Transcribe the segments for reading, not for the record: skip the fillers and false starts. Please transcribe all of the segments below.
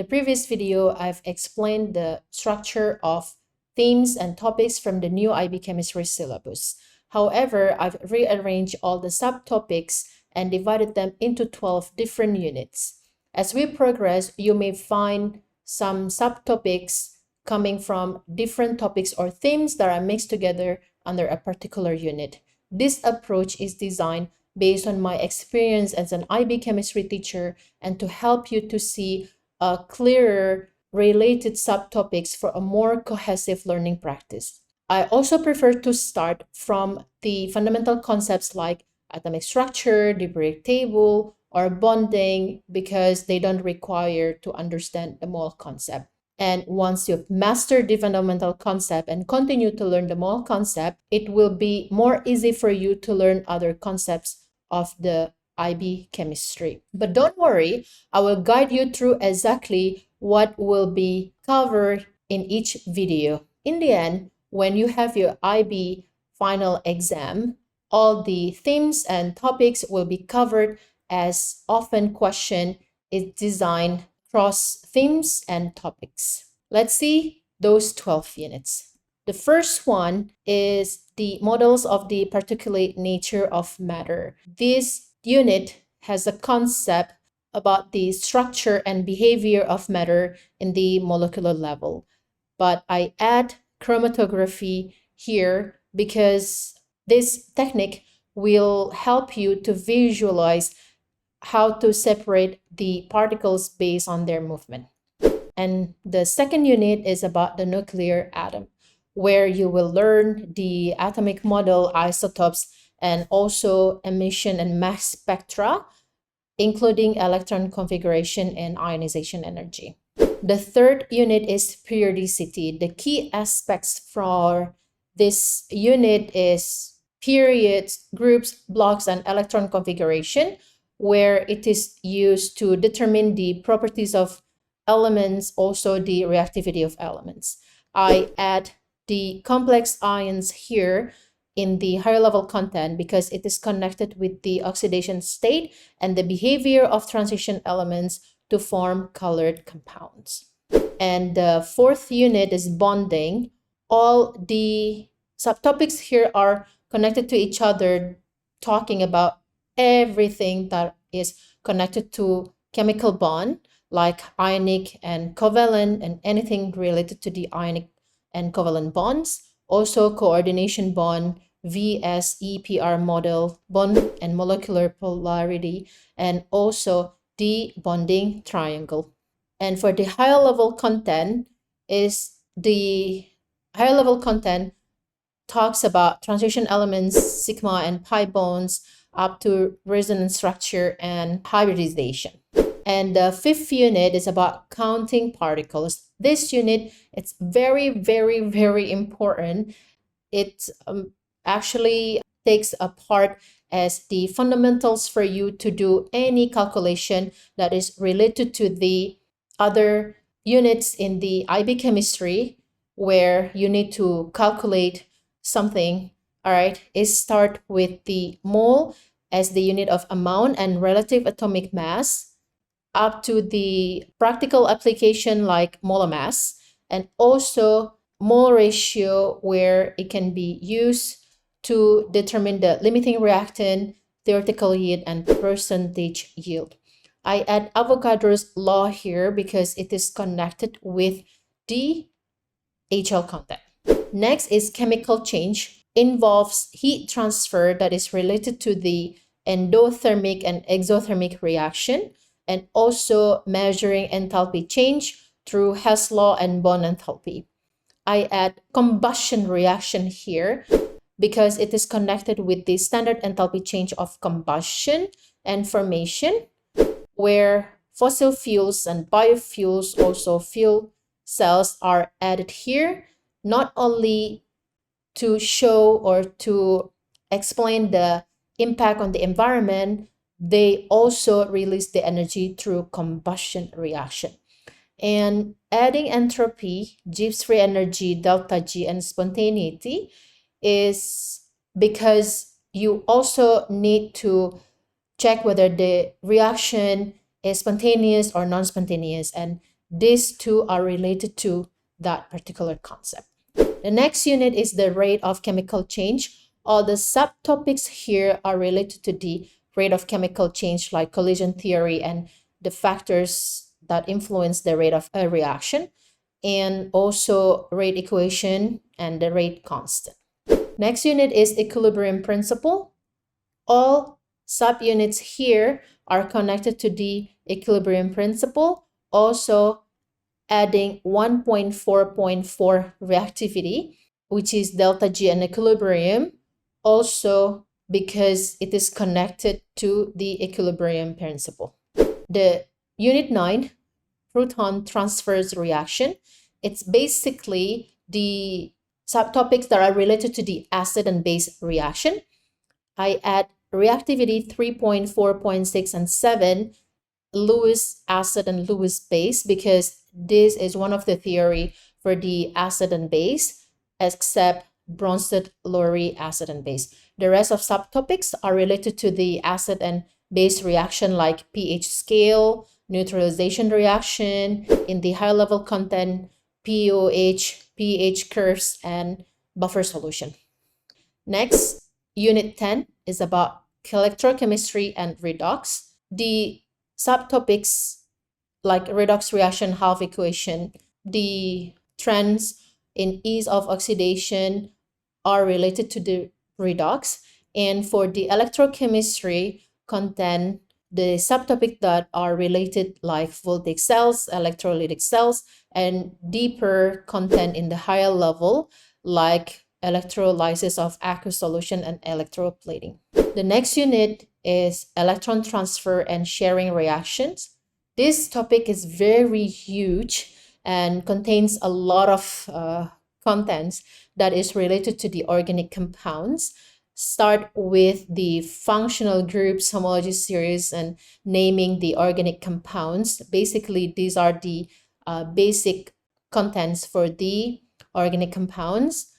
previous video, I've explained the structure of themes and topics from the new IB chemistry syllabus. However, I've rearranged all the subtopics and divided them into 12 different units. As we progress, you may find some subtopics coming from different topics or themes that are mixed together under a particular unit. This approach is designed based on my experience as an IB chemistry teacher and to help you to see a clearer related subtopics for a more cohesive learning practice. I also prefer to start from the fundamental concepts like atomic structure, the periodic table, or bonding because they don't require to understand the mole concept. And once you've mastered the fundamental concept and continue to learn the mole concept, it will be more easy for you to learn other concepts of the IB chemistry. But don't worry, I will guide you through exactly what will be covered in each video. In the end, when you have your IB final exam, all the themes and topics will be covered as often question is designed across themes and topics. Let's see those 12 units. The first one is the models of the particulate nature of matter. This unit has a concept about the structure and behavior of matter in the molecular level. But I add chromatography here because this technique will help you to visualize how to separate the particles based on their movement. And the second unit is about the nuclear atom, where you will learn the atomic model, isotopes, and also emission and mass spectra, including electron configuration and ionization energy. The third unit is periodicity. The key aspects for this unit is periods, groups, blocks, and electron configuration, where it is used to determine the properties of elements, also the reactivity of elements. I add the complex ions here in the higher level content because it is connected with the oxidation state and the behavior of transition elements to form colored compounds. And the fourth unit is bonding. All the subtopics here are connected to each other, talking about everything that is connected to chemical bond like ionic and covalent and anything related to the ionic and covalent bonds. Also coordination bond, VSEPR model, bond and molecular polarity, and also the bonding triangle. And for the higher level content talks about transition elements, sigma and pi bonds, up to resonance structure and hybridization. And the fifth unit is about counting particles. This unit, it's very, very, very important. It actually takes a part as the fundamentals for you to do any calculation that is related to the other units in the IB chemistry, where you need to calculate something. All right, is start with the mole as the unit of amount and relative atomic mass, up to the practical application like molar mass, and also mole ratio, where it can be used to determine the limiting reactant, theoretical yield, and percentage yield. I add Avogadro's law here because it is connected with the HL content. Next is chemical change. Involves heat transfer that is related to the endothermic and exothermic reaction, and also measuring enthalpy change through Hess law and bond enthalpy. I add combustion reaction here because it is connected with the standard enthalpy change of combustion and formation, where fossil fuels and biofuels, also fuel cells, are added here, not only to show or to explain the impact on the environment, they also release the energy through combustion reaction. And adding entropy, Gibbs free energy, delta G, and spontaneity is because you also need to check whether the reaction is spontaneous or non-spontaneous. And these two are related to that particular concept. The next unit is the rate of chemical change. All the subtopics here are related to the rate of chemical change, like collision theory and the factors that influence the rate of a reaction, and also rate equation and the rate constant. Next unit is equilibrium principle. All subunits here are connected to the equilibrium principle, also adding 1.4.4 reactivity, which is delta G and equilibrium, also because it is connected to the equilibrium principle. The unit 9, proton transfers reaction. It's basically the subtopics that are related to the acid and base reaction. I add reactivity 3.4.6 and 7, Lewis acid and Lewis base, because this is one of the theory for the acid and base, except Bronsted-Lowry acid and base. The rest of subtopics are related to the acid and base reaction, like pH scale, neutralization reaction, in the high level content, POH, pH curves, and buffer solution. Next, unit 10 is about electrochemistry and redox. The subtopics like redox reaction half equation, the trends in ease of oxidation are related to the redox. And for the electrochemistry content, the subtopic that are related like voltaic cells, electrolytic cells, and deeper content in the higher level like electrolysis of aqueous solution and electroplating. The next unit is electron transfer and sharing reactions. This topic is very huge and contains a lot of contents that is related to the organic compounds. Start with the functional groups, homology series, and naming the organic compounds. Basically, these are the basic contents for the organic compounds,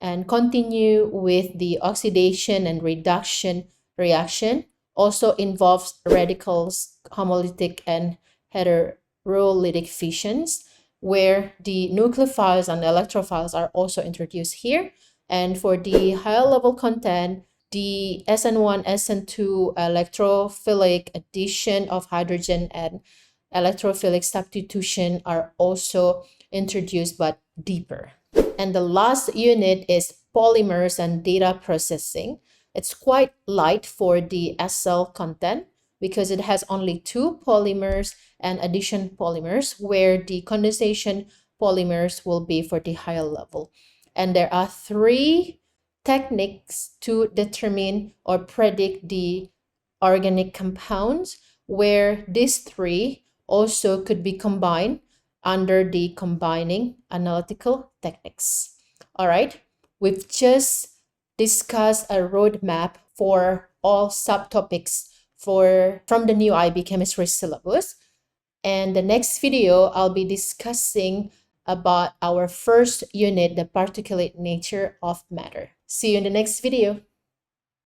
and continue with the oxidation and reduction reaction. Also involves radicals, homolytic and heterolytic fissions, where the nucleophiles and electrophiles are also introduced here. And for the higher level content, the SN1, SN2 electrophilic addition of hydrogen and electrophilic substitution are also introduced, but deeper. And the last unit is polymers and data processing. It's quite light for the SL content because it has only 2 polymers and addition polymers, where the condensation polymers will be for the higher level. And there are 3 techniques to determine or predict the organic compounds, where these 3 also could be combined under the combining analytical techniques. All right, we've just discussed a roadmap for all subtopics from the new IB chemistry syllabus. And the next video, I'll be discussing about our first unit, the particulate nature of matter. See you in the next video.